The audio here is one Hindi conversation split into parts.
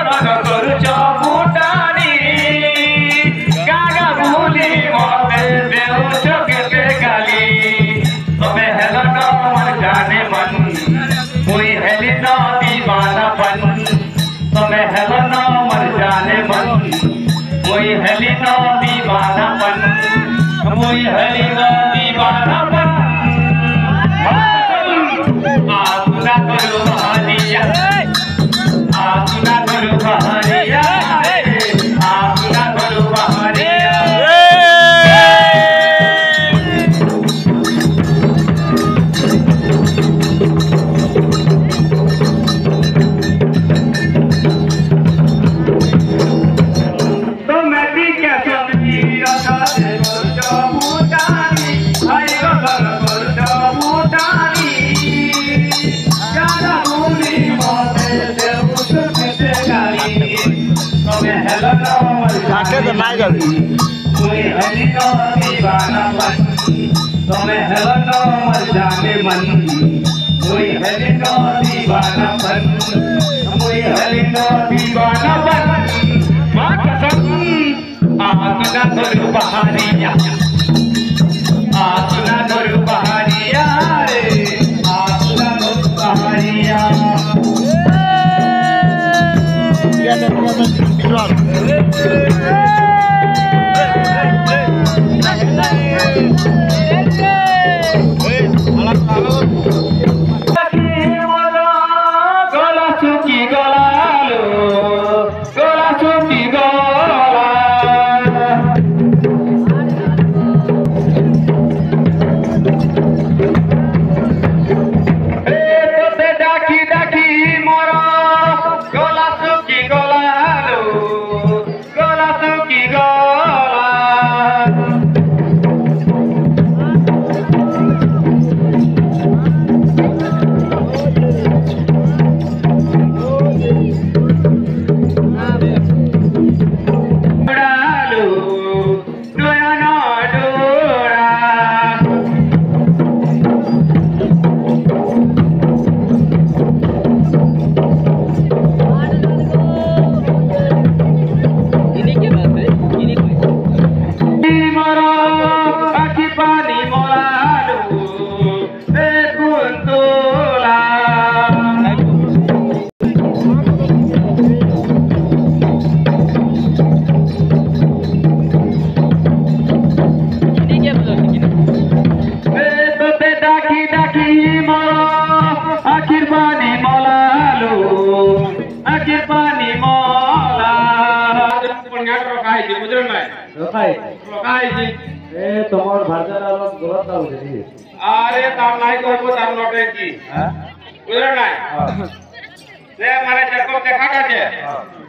मन करुच फुटानी गागा भूली मते देउछ केते गाली तमे हेलो न मन जाने मन कोई हेली न दीवानापन तमे हेलो न मन जाने मन कोई हेली न दीवानापन कोई हेली न दीवानापन आसुना करो बहानिया आसुना करो बहानिया आसुना करो बहानिया तो मैं भी क्या सोचती रहा जाके तो नहीं गई कोई हली न दीवानापन तुम्हें हेलो न मर जाने मन कोई हली न दीवानापन कोई हली न दीवानापन मां कसम आसुना करू बहानिया आसुना करू बहानिया रे आसुना करू बहानिया गला सुखी गलालो गला सुखी गला तोते डाकी डाकी मोर गला सुखी गलालो गला सुखी गला তোমার ভার্জন আলম গলত লাগুছে আরে তার নাই করব তার নটে কি বুঝলে না সে মানে যখন দেখা গেছে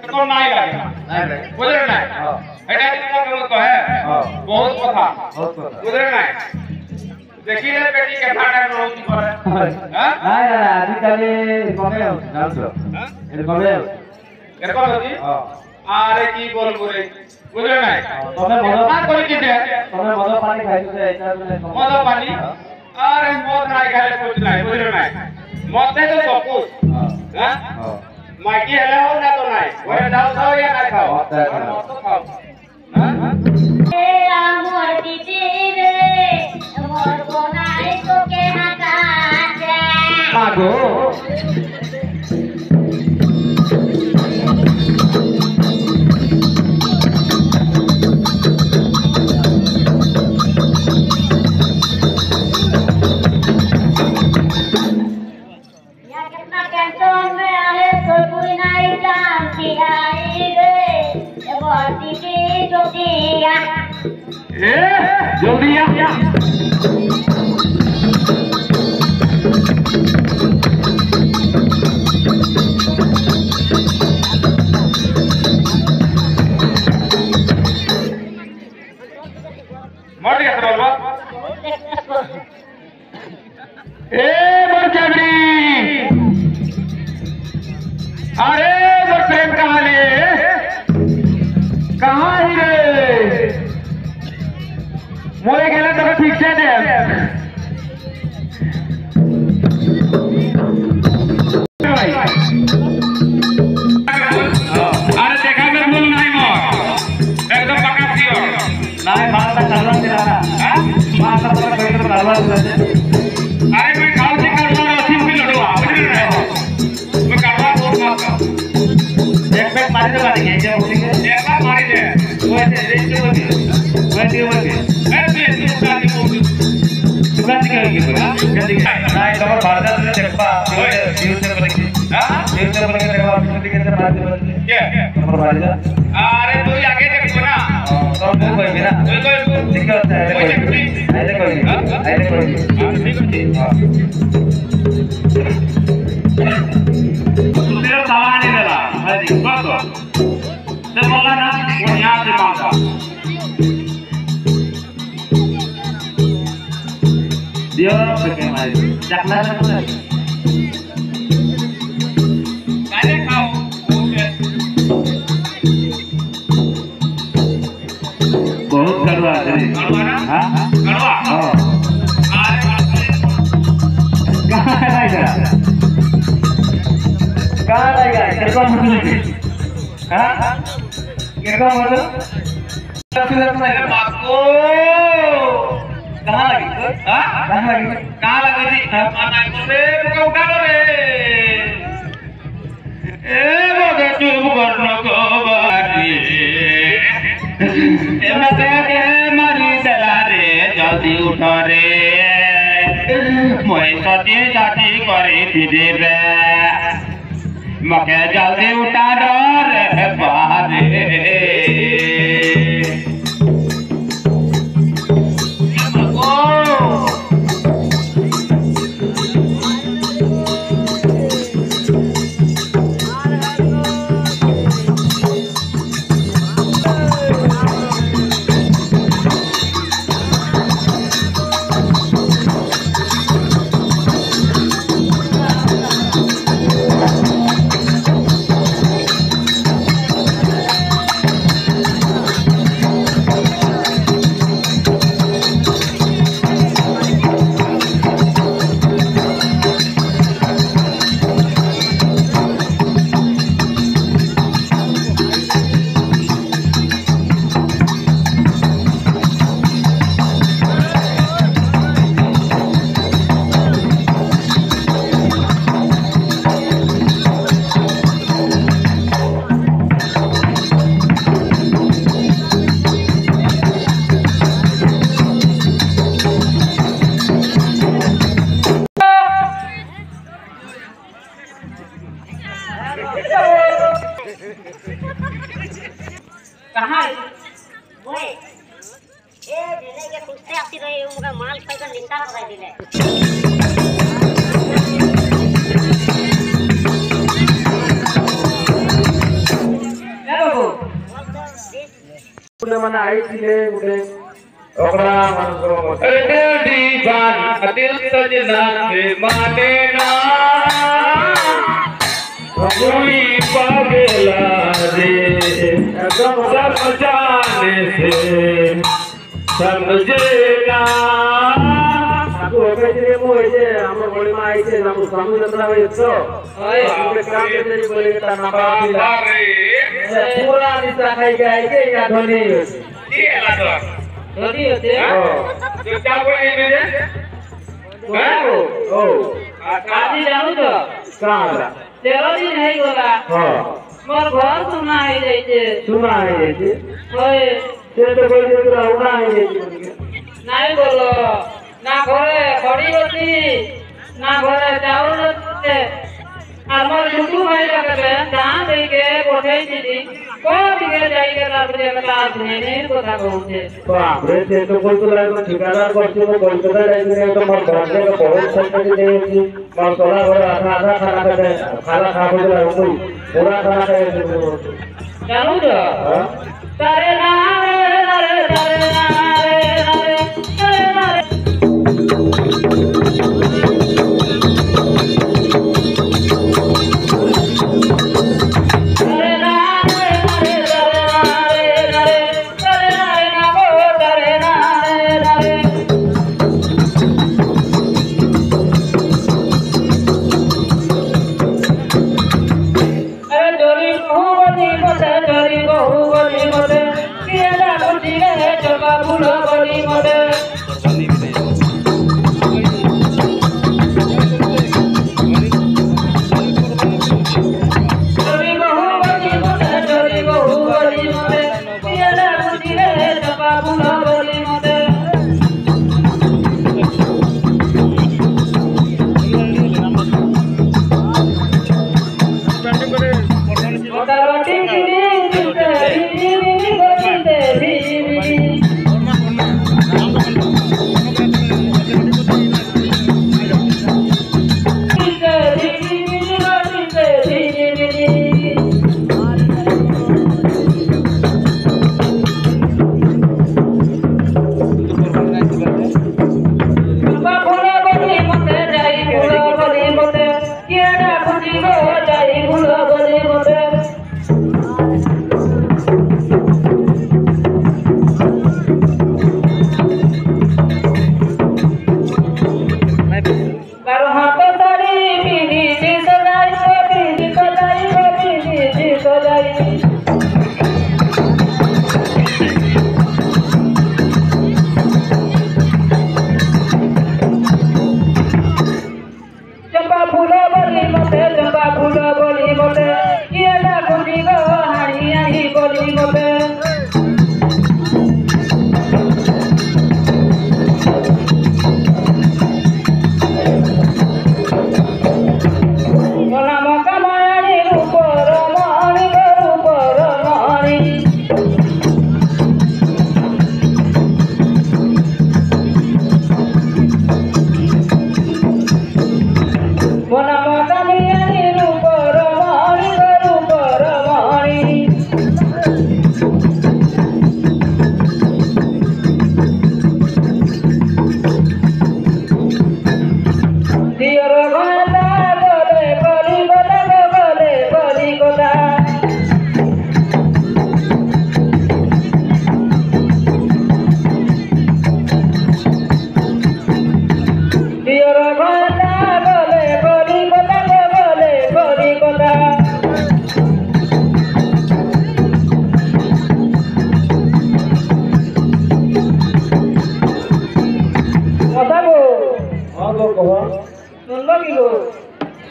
তখন নাই লাগে বুঝলে না এটা তোমার কহে বহুত কথা বুঝলে না দেখিলে বেটি কথাটা রৌতি করে হ্যাঁ না না আজকাল কমে জানছো এটা কমে এরকম হতি আরে কি বলবো রে বুঝলে না তুমি মদ করে কি দে তুমি মদ পানি খাইছো এটা মদ পানি আরে মদ নাই খাইলে কুছ নাই বুঝলে না মদে তো সবুজ হ্যাঁ মাইকি হেলে হোক না তো নাই ওরে দাও দাও ইয়া না খাও মদ তো খাও হ্যাঁ এ আমর দিদি রে মোর বনাই তোকে হাকাছে আগো जल्दी आ मर गया सब बाबा ए बरचागड़ी अरे बर प्रेम कहाँ ले कहाँ ही रे मोए गेले तो ठीक से दे भाई एक मारे तो मारे क्या क्या बोलेंगे एक बार मारी दे वैसे रेंज बोलिए दुकान दिखे होगी पूरा क्या दिखे ना ये तो भारत में देखा न्यूज़ से बोलेंगे हां न्यूज़ से बोलेंगे देखा आप दिखे से बात बोलेंगे क्या नंबर भारत अरे तू आगे देखो ना तो वो कोई भी ना कोई दिखे होता है ऐसे कोई ठीक है दूसरा सवाल नहीं देला अरे बस से बोला ना वो यहां से मांगा दियो पेके मारे चकला चकला गाने खाओ ओके बहुत कड़वा है कड़वा ना हां कड़वा हां अरे कहां रहेगा कहां रहेगा किरको मतलब हां किरको मतलब अरे बापू कहां लगी हां कहां लगी कहां लगी थी माना रे मुझे उठा लो रे ए बोले चुप करनो को बारी ए मते के मारी दला रे जल्दी उठो रे मोय सती जाती करे फिरे रे मके जल्दी उठा दो रे बारे कहाँ बोले ए दिले के कुस्ते आती रही उनका माल पैसा निंदा कर दिले क्या बाबू उन्हें मना आई थी ले उन्हें ओकरा मन को अरे दीवान दिल सजना से माने ना कोई पागला रे सब जाने से समझे ना aku okey mo je amar boli ma ai je namu samu jatra hoye to oi apne kaam dari boli ta namba dila pura nisa khai ga ai je ya dhoni ये लगा dhoni hote जो क्या बोले मेरे o आजी जानू तो ka ala 13 दिन है गोला ha मोर घर सुना है जाइए suna ai je ओए se to boli jatra una ai je नहीं बोलो ना घरे खड़ी होती ना घरे चावल होते আমার দুটো ভাই লাগাবে দান দিকে পঠাই দিদি কোন দিকে যাইকে তারপরে একটা নেনে কথা কইছে बाप रे से तो कोई तो लाइक ठेकेदार करते वो कोलकाता लाइन में तो मर भागने का बहुत संख्या दे देती मसाला और आधा आधा खाना खाते खाना खा के लाओ कोई पूरा खाना खाए जानू तो हां तारे नारे नारे तारे नारे नारे तारे नारे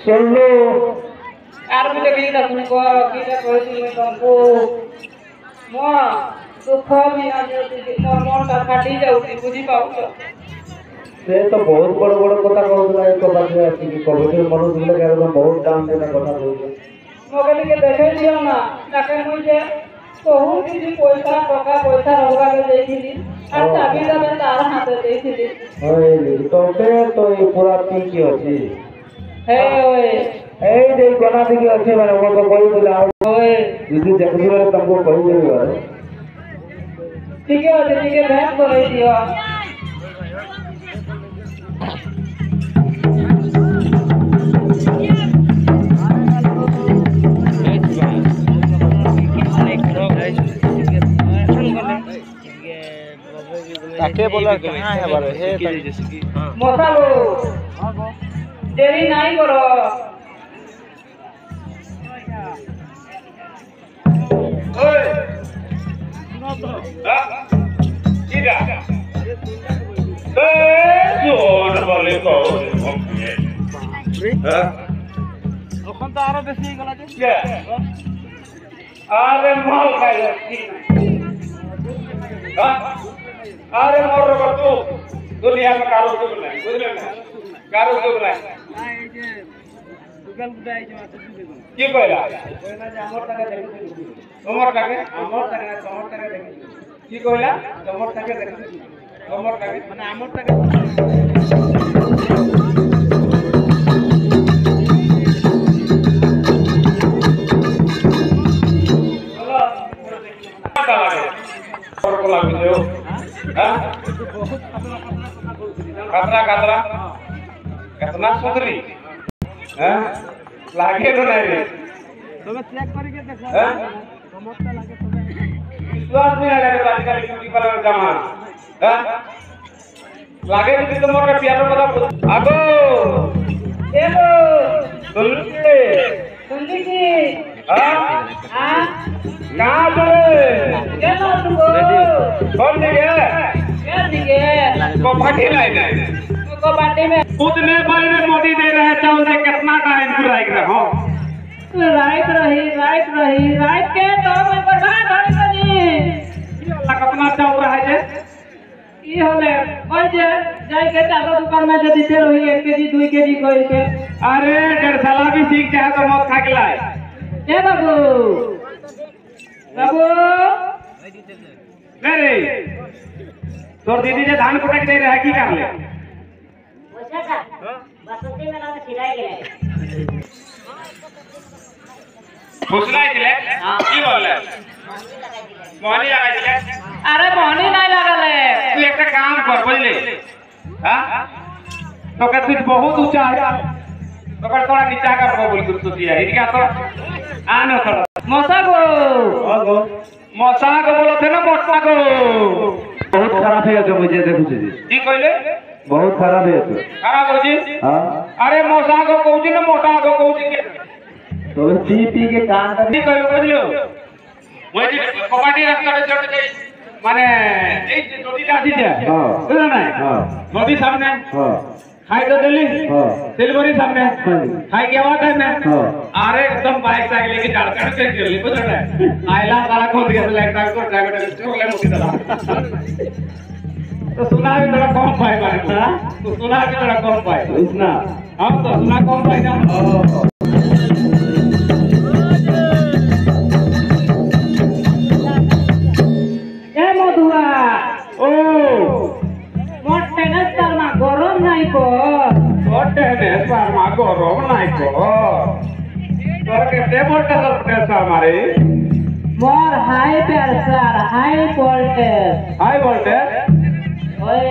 চললো আর বলে কিটা তুমি কো কিটা কইছিলি তমকু মো দুঃখ বিনা যদি মোর মনটা ফাটি যাউছি বুঝি পাউছ সে তো বহুত বড় বড় কথা কହୁଥିଲା এই কথাটা আছে কি কবির মনোজ গুলো একদম বহুত দাম দেনা কথা কହୁছে মোবাইলকে দেখাই দিও না তাকে মুই যে বহু কিছু পয়সা টাকা পয়সা রোগালে দেইছিলি আর চাবিটা তার হাতে দেইছিলি ওই তোকে তো এই পুরা কি আছে হে ওই এই যে কোনা দিকে আছে মানে ও তো কইছিল ওই যদি দেখবিলে तुमको কই দেবে ঠিক আছে ভ্যাট করে দিও তাকে বলা कहां है बारे हे মশালো দেরি নাই করো ওই কিরা জোর বলে এখন তো আরো বেশি হয়ে গেল যে আরে মাল খাই যাচ্ছি अरे मोर बतू दुनिया में कारो जुग नहीं बुझले ना कारो जुग नहीं গুগল বুঝাই যে আছে की कहला কইনা যে আমার টাকা দেখি उमर काके আমার টাকা তোমার টাকা দেখি की कहला তোমার টাকা দেখি उमर काके মানে আমার টাকা का लागे और को लागे जो हां कातरा कातरा कितना सुधरी हैं लागे तो नहीं रे তুমি চেক করিকে দেখো हैं সমস্যা লাগে তুমি विश्वास नहीं आएगा आजकल ब्यूटी पार्लर जमाना हैं लागे कि तुम्हारे प्यारो पता आगो এলো सुनते শুনলি কি हां হ্যাঁ कहां चले কেন তুমি कौन दिखे কে দিকে को फाटी नहीं को बाटे में उतने बड़े मोदी दे रहे चावल से कितना टाइम पूरा रहे हो राइट रही राइट के तो मैं बढ़ा धर कनी कितना चावल रहा है ई होले ओइ जे जाई के चादर दुकान में जदी से रही 1 केजी 2 केजी कोई के अरे डेढ़ साला भी सीख जाए तो मत खा के लाए ए बाबू बाबू नहीं रे तोर दीदी जे धान कुटा के दे रहा है की कर ले वैसा का बसंती में ना सिराई गेले फुसलाई दिले की बोलले मोहनी लगा दिले अरे मोहनी नहीं लगले तू एक काम कर बुझले हां तो का तू बहुत ऊंचा है तो का थोड़ा नीचा कर बोल तू दिया इनका तो आनो थोड़ा मसा गो আগো मसा को बोलो थे ना मोटा को बहुत खराब है जो मुझे देखो जी की कहले बहुत खराब है तो खराब हो जी हां अरे मसा को कहू ना मोटा को कहू जी तो पी पी के कान का কি কইলো বুঝলো ওই যে কবাডি রাস্তাটা চড়ে যাই মানে এই যে নদীটা আছে যে হ্যাঁ। বুঝলো না হ্যাঁ। নদী সামনে हां খাই তো দিলি हां सिलवरी सामने हाँ। खाई के आवाज है मैं हाँ। अरे एकदम बाइक साइकिल लेके चढ़ के चली बुझलो ना आइला सारा खोल दिया लेटा को ड्राइवर चोले मुठी दला तो सुना भी थोड़ा कम पाए माने तो सुना भी थोड़ा कम पाए इतना हम तो सुना कम पाए ना ए मधुआ ओ मोर टेनस करना गरम नहीं को ओटे ने शर्मा गरम নাই কো তোর কেতে বলতে প্রেসার মারে मोर high pressure high voltage high voltage ओए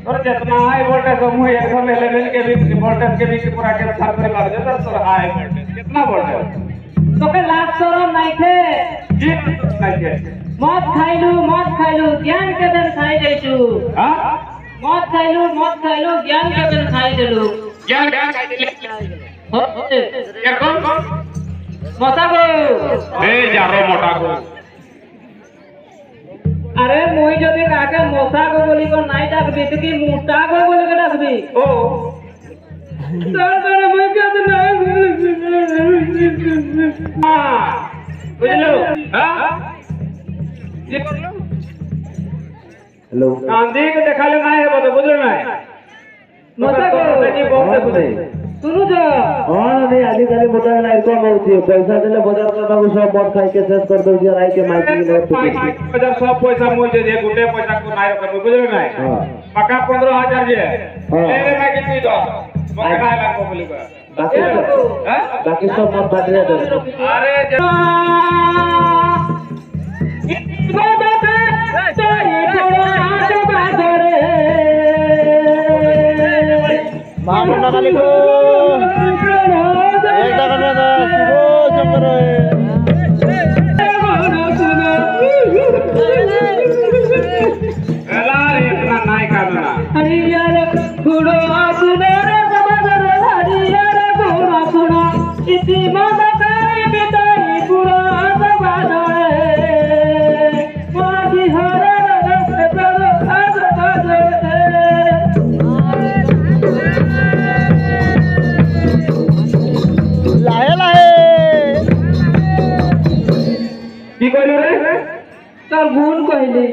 তোর जितना हाई वोल्टेज हम एकदम लेवल के भी वोल्टेज के भी पूरा के साथ में लग जाता तोर हाई वोल्टेज कितना वोल्टेज तो के लाख शरम नहीं थे जी नहीं है मत खाइलू ज्ञान के दिन खाई देचू हां मत खाइलू ज्ञान के दिन खाई देलू क्या क्या खाई दिले ये कौन मसा गो ए जारो मोटा को अरे मुई যদি কাকে মশা গো বলি কো নাই ডাকবি তুই কি মোটা গো বলি কে ডাকবি ओ বুঝলো হ্যাঁ কি করলো हेलो কান্দি কে দেখালে নাই হবে তো বুঝলো না মজা করো দেখি বলতে বুঝে শুনু তো हाँ नहीं आजिकल मोटर लाइट कौन होती है पैसा दिले बाजार का बाबू सब बहुत खाई के शेष कर दो जी राई के माइक की लोग हजार सब पैसा मुझे दे गुटे पैसा को নাই করব বুঝলো না हाँ পাকা 15000 যে हाँ। এরে না কি তুই দাও মকে খাই লাগবো বলি কয় হ্যাঁ बाकी सब मत बात दे আরে मामून खाली को एक टाका में तो शिवो शंकर এলা ইতনা নাই কানা হরিয়ার গুড়ো আসুনের সমাদর হরিয়ার গুড়ো গুড়ো ইতি মদকাই বিতাই গুড়ো সমাদরে মাঝি হরর সতর আদরে लाहे लाहे কি কইলো রে তার গুণ কইলি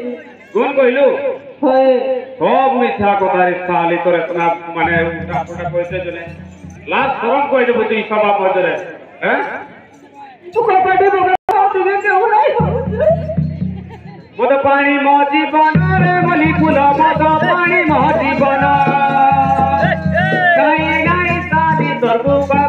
কোন কইলো হয় সব মিথ্যা কথা রে সালি তোর ইতনা মানে উল্টা পুল্টা কইতে জনে লাস্ট শরম কই দেব তুই সভা পদরে হ্যাঁ তু কপাটে বগা তুই কেউ নাই মদ পানি মো জীবন রে মলি ফুল মদ পানি মো জীবন গাই গাই সাদি তোর বুবা